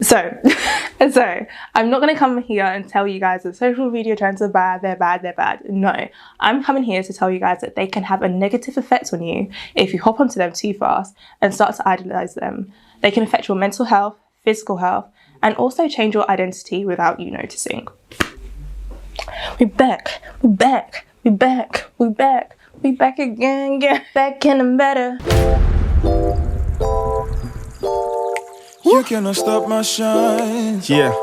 So, I'm not going to come here and tell you guys that social media trends are bad, they're bad. No, I'm coming here to tell you guys that they can have a negative effect on you if you hop onto them too fast and start to idolize them. They can affect your mental health, physical health, and also change your identity without you noticing. We're back again, back and better. You cannot stop my shine. Yeah.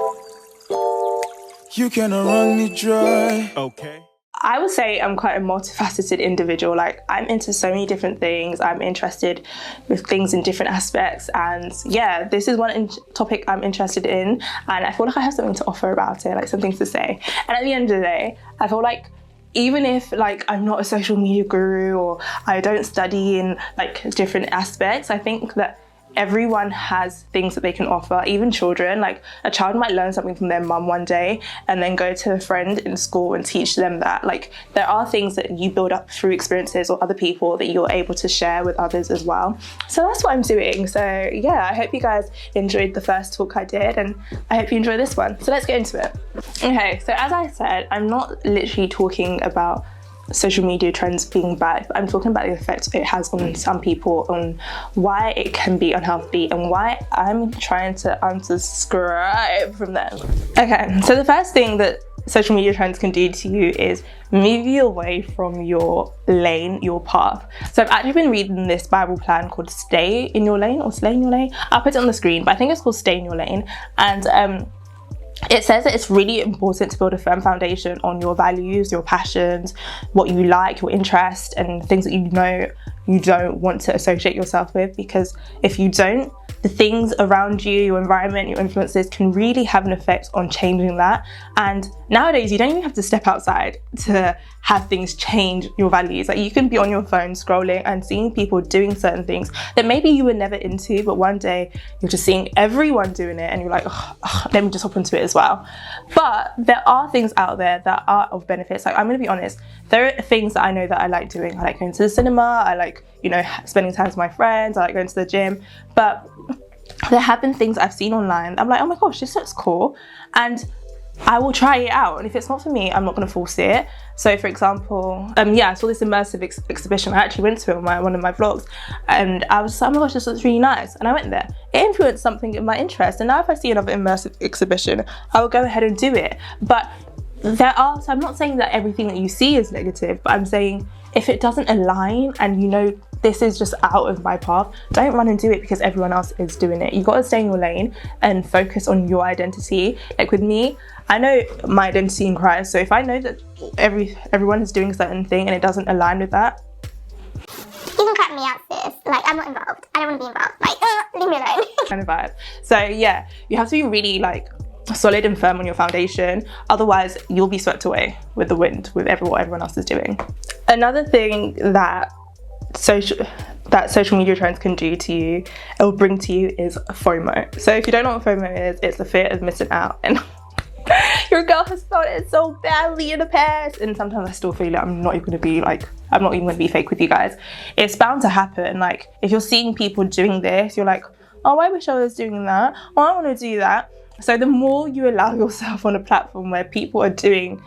You cannot run me dry. Okay. I would say I'm quite a multifaceted individual. Like, I'm into so many different things. I'm interested with things in different aspects. And yeah, this is one topic I'm interested in. And I feel like I have something to offer about it, like some things to say. And at the end of the day, I feel like even if like I'm not a social media guru or I don't study in like different aspects, I think that everyone has things that they can offer, even children. Like, a child might learn something from their mum one day and then go to a friend in school and teach them that. Like, there are things that you build up through experiences or other people that you're able to share with others as well. So that's what I'm doing. So yeah, I hope you guys enjoyed the first talk I did, and I hope you enjoy this one. So let's get into it. Okay, so as I said, I'm not literally talking about social media trends being bad, but I'm talking about the effect it has on some people, on why it can be unhealthy, and why I'm trying to unsubscribe from them. Okay, so the first thing that social media trends can do to you is move you away from your lane, your path. So I've actually been reading this Bible plan called Stay in Your Lane or Slay in Your Lane. I'll put it on the screen, but I think it's called Stay in Your Lane. And it says that it's really important to build a firm foundation on your values, your passions, what you like, your interests, and things that you know you don't want to associate yourself with. Because if you don't, the things around you, your environment, your influences can really have an effect on changing that. And nowadays, you don't even have to step outside to have things change your values. Like, you can be on your phone scrolling and seeing people doing certain things that maybe you were never into, but one day you're just seeing everyone doing it and you're like, oh, let me just hop into it as well. But there are things out there that are of benefits. Like, I'm gonna be honest, there are things that I know that I like doing. I like going to the cinema, I like, you know, spending time with my friends, I like going to the gym, but there have been things I've seen online. I'm like, oh my gosh, this looks cool. And I will try it out. And if it's not for me, I'm not going to force it. So for example, I saw this immersive exhibition. I actually went to it on one of my vlogs, and I was like, oh my gosh, this looks really nice. And I went there. It influenced something in my interest. And now if I see another immersive exhibition, I will go ahead and do it. But so I'm not saying that everything that you see is negative, but I'm saying if it doesn't align and you know this is just out of my path, don't run and do it because everyone else is doing it. You got to stay in your lane and focus on your identity. Like with me, I know my identity in Christ, so if I know that everyone is doing a certain thing and it doesn't align with that, you can cut me out, sis. Like, I'm not involved. I don't want to be involved. Like, leave me alone. kind of vibe. So yeah, you have to be really like solid and firm on your foundation, otherwise you'll be swept away with the wind with what everyone else is doing. Another thing that social media trends can do to you, it will bring to you, is FOMO. So if you don't know what FOMO is, it's the fear of missing out. And your girl has felt it so badly in the past, and sometimes I still feel it. I'm not even gonna be fake with you guys. It's bound to happen. Like, if you're seeing people doing this, you're like, oh, I wish I was doing that. Oh, I want to do that. So the more you allow yourself on a platform where people are doing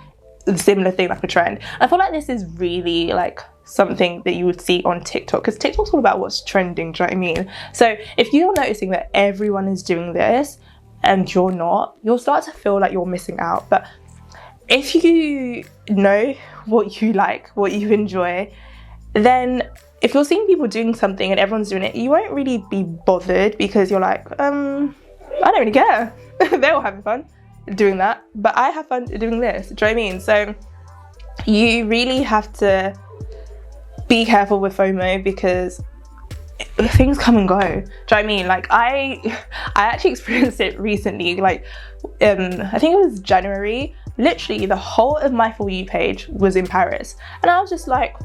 a similar thing, like a trend, I feel like this is really like something that you would see on TikTok, because TikTok's all about what's trending, do you know what I mean? So if you're noticing that everyone is doing this and you're not, you'll start to feel like you're missing out. But if you know what you like, what you enjoy, then if you're seeing people doing something and everyone's doing it, you won't really be bothered, because you're like, I don't really care. They're all having fun doing that, but I have fun doing this, do you know what I mean? So you really have to be careful with FOMO, because things come and go, do you know what I mean? Like, I actually experienced it recently. Like, I think it was January, literally the whole of my For You page was in Paris, and I was just like,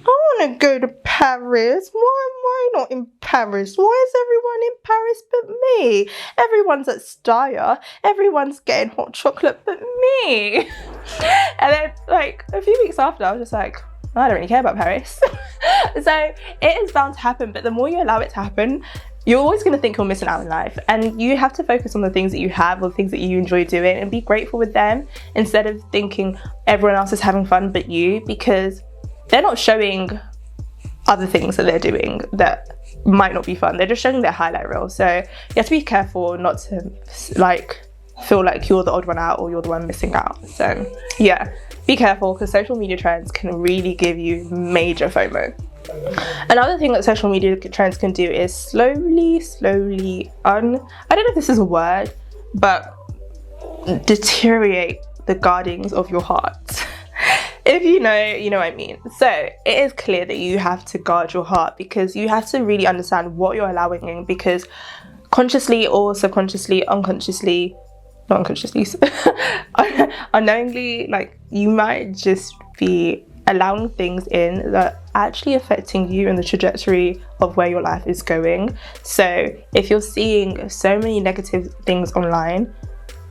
I want to go to Paris. Why am I not in Paris? Why is everyone in Paris but me? Everyone's at Steyr. Everyone's getting hot chocolate but me. And then, like, a few weeks after, I was just like, I don't really care about Paris. So it is bound to happen, but the more you allow it to happen, you're always going to think you're missing out in life, and you have to focus on the things that you have or the things that you enjoy doing and be grateful with them instead of thinking everyone else is having fun but you, because they're not showing other things that they're doing that might not be fun. They're just showing their highlight reel. So you have to be careful not to like feel like you're the odd one out or you're the one missing out. So yeah, be careful, because social media trends can really give you major FOMO. Another thing that social media trends can do is slowly I don't know if this is a word, but deteriorate the guardings of your heart. If you know, you know what I mean. So it is clear that you have to guard your heart, because you have to really understand what you're allowing in, because consciously or subconsciously, unconsciously, not unconsciously, unknowingly, like, you might just be allowing things in that are actually affecting you and the trajectory of where your life is going. So if you're seeing so many negative things online,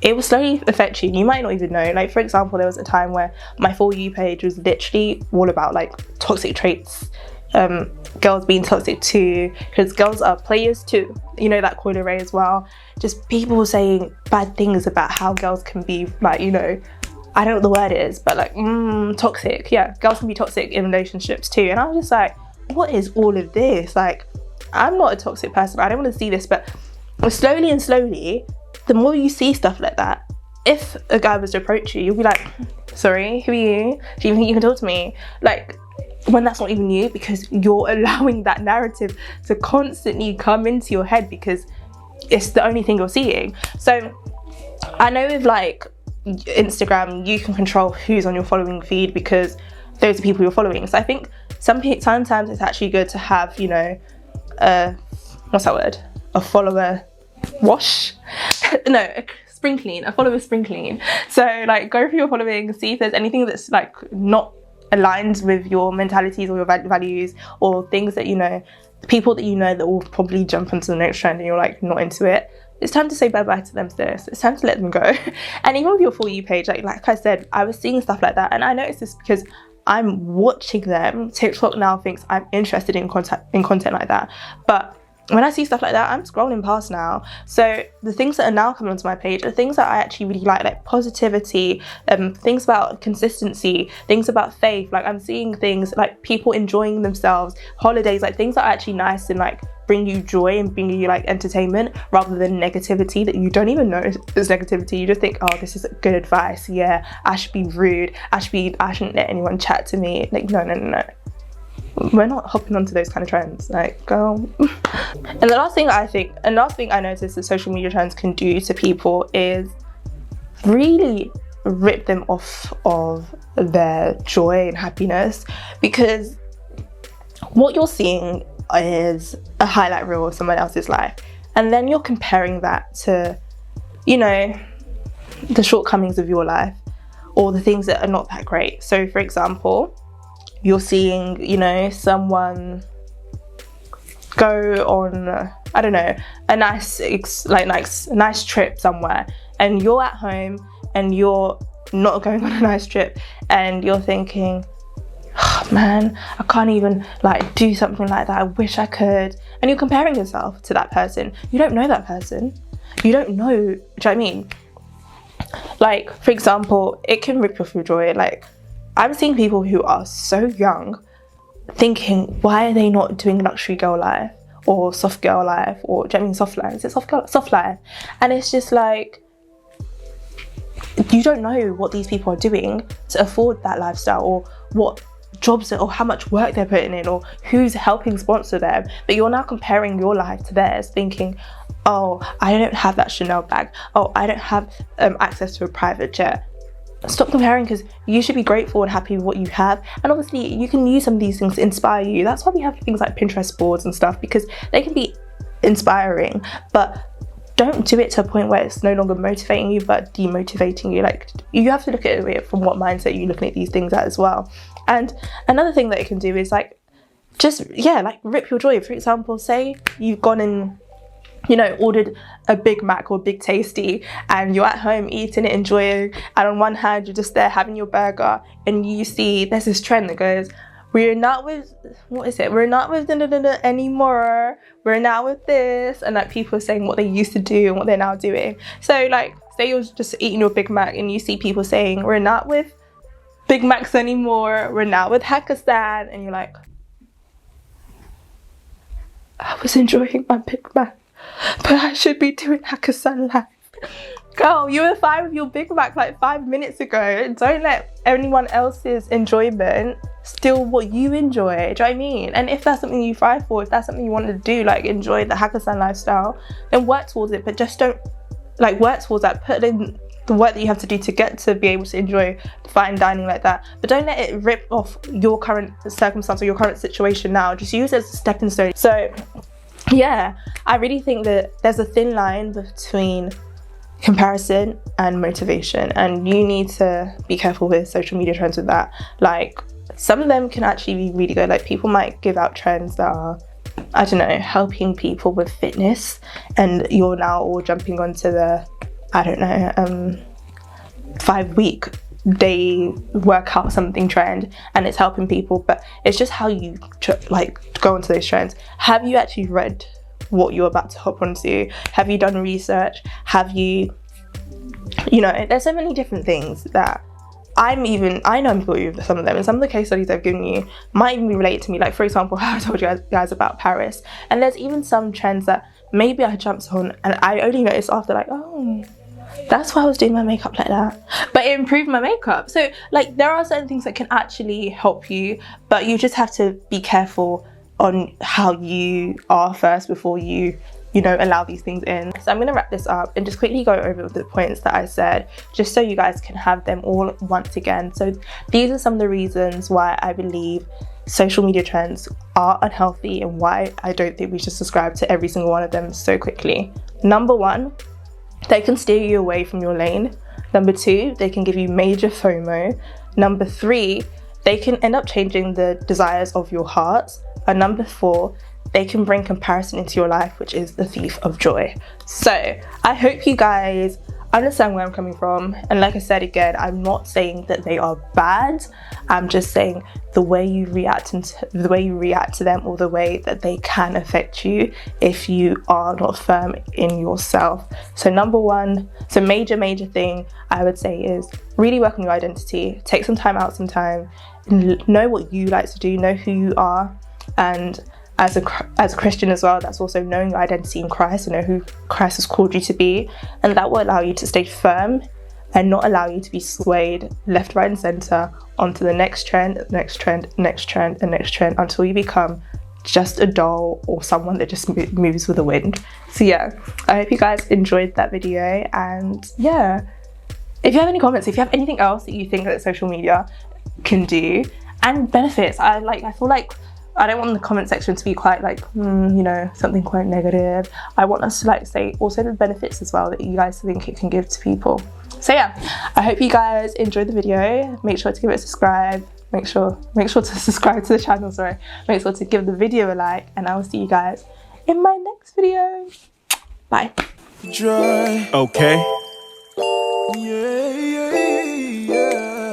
it will slowly affect you and you might not even know. Like, for example, there was a time where my For You page was literally all about like toxic traits, girls being toxic too, because girls are players too, you know, that coil array as well. Just people saying bad things about how girls can be, like, you know, I don't know what the word is, but like toxic. Yeah, girls can be toxic in relationships too. And I was just like, what is all of this? Like, I'm not a toxic person, I don't want to see this. But slowly and slowly, the more you see stuff like that, if a guy was to approach you, you'll be like, sorry, who are you? Do you think you can talk to me? Like, when that's not even you, because you're allowing that narrative to constantly come into your head because it's the only thing you're seeing. So I know with like Instagram, you can control who's on your following feed because those are people you're following. So I think sometimes it's actually good to have, you know, what's that word? A follower wash? No, a spring clean. A follower spring clean. So like, go through your following, see if there's anything that's like not aligned with your mentalities or your values, or things that, you know, the people that you know that will probably jump into the next trend and you're like not into it. It's time to say bye-bye to them, sis. It's time to let them go. And even with your For You page, like I said, I was seeing stuff like that, and I noticed this because I'm watching them. TikTok now thinks I'm interested in content like that, but when I see stuff like that, I'm scrolling past now. So the things that are now coming onto my page are things that I actually really like positivity, things about consistency, things about faith. Like, I'm seeing things like people enjoying themselves, holidays, like things that are actually nice and like bring you joy and bring you like entertainment, rather than negativity that you don't even know is negativity. You just think, oh, this is good advice. Yeah, I should be rude. I shouldn't let anyone chat to me. Like, no. We're not hopping onto those kind of trends, like, girl. And the last thing I noticed that social media trends can do to people is really rip them off of their joy and happiness, because what you're seeing is a highlight reel of someone else's life, and then you're comparing that to, you know, the shortcomings of your life or the things that are not that great. So for example, you're seeing, you know, someone go on, I don't know, a nice trip somewhere, and you're at home and you're not going on a nice trip, and you're thinking, oh, man, I can't even like do something like that. I wish I could. And you're comparing yourself to that person. You don't know that person. You don't know, do you know what I mean? Like, for example, it can rip off your joy. Like, I'm seeing people who are so young thinking, why are they not doing luxury girl life or soft girl life, or do you know what I mean, soft life? Is it soft life? And it's just like, you don't know what these people are doing to afford that lifestyle, or what jobs or how much work they're putting in, or who's helping sponsor them. But you're now comparing your life to theirs, thinking, oh, I don't have that Chanel bag. Oh, I don't have access to a private jet. Stop comparing, because you should be grateful and happy with what you have. And obviously you can use some of these things to inspire you. That's why we have things like Pinterest boards and stuff, because they can be inspiring, but don't do it to a point where it's no longer motivating you but demotivating you. Like, you have to look at it from what mindset you're looking at these things at as well. And another thing that it can do is like, just, yeah, like rip your joy. For example, say you've gone and, you know, ordered a Big Mac or Big Tasty, and you're at home eating it, enjoying, and on one hand you're just there having your burger, and you see there's this trend that goes, we're not with, what is it? We're not with anymore. We're now with this. And like people are saying what they used to do and what they're now doing. So like, say you're just eating your Big Mac and you see people saying, we're not with Big Macs anymore. We're now with Hakkasan. And you're like, I was enjoying my Big Mac, but I should be doing Hakkasan live. Girl, you were fine with your Big Mac like 5 minutes ago. Don't let anyone else's enjoyment steal what you enjoy. Do you know what I mean? And if that's something you thrive for, if that's something you want to do, like enjoy the Hakkasan lifestyle, then work towards it. But just don't like work towards that. Put in the work that you have to do to get to be able to enjoy fine dining like that. But don't let it rip off your current circumstance or your current situation now. Just use it as a stepping stone. So yeah, I really think that there's a thin line between comparison and motivation, and you need to be careful with social media trends with that. Like some of them can actually be really good. Like people might give out trends that are, I don't know, helping people with fitness, and you're now all jumping onto the, I don't know, 5-week day workout something trend, and it's helping people. But it's just how you like go onto those trends. Have you actually read what you're about to hop onto? Have you done research? Have you, you know, there's so many different things that I know I'm familiar with some of them, and some of the case studies I've given you might even be related to me. Like for example, how I told you guys about Paris, and there's even some trends that maybe I jumped on and I only noticed after, like, oh, that's why I was doing my makeup like that, but it improved my makeup. So like there are certain things that can actually help you, but you just have to be careful on how you are first before you know, allow these things in. So I'm gonna wrap this up and just quickly go over the points that I said, just so you guys can have them all once again. So these are some of the reasons why I believe social media trends are unhealthy and why I don't think we should subscribe to every single one of them so quickly. Number one, they can steer you away from your lane. Number two, they can give you major FOMO. Number three, they can end up changing the desires of your heart. And number four, they can bring comparison into your life, which is the thief of joy. So I hope you guys understand where I'm coming from. And like I said again, I'm not saying that they are bad. I'm just saying the way you react to them, or the way that they can affect you if you are not firm in yourself. So number one, so major thing I would say is really work on your identity. Take some time out, know what you like to do, know who you are. And as a Christian as well, that's also knowing your identity in Christ and know who Christ has called you to be, and that will allow you to stay firm and not allow you to be swayed left, right and center onto the next trend until you become just a doll or someone that just moves with the wind. So yeah, I hope you guys enjoyed that video, and yeah, if you have any comments, if you have anything else that you think that social media can do and benefits, I feel like I don't want the comment section to be quite like, you know, something quite negative. I want us to like say also the benefits as well that you guys think it can give to people. So yeah, I hope you guys enjoyed the video. Make sure to give it a subscribe. Make sure to subscribe to the channel, sorry. Make sure to give the video a like, and I will see you guys in my next video. Bye. Dry. Okay. Yeah.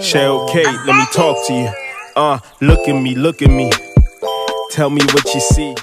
Shell K, let me talk to you. Look at me. Tell me what you see.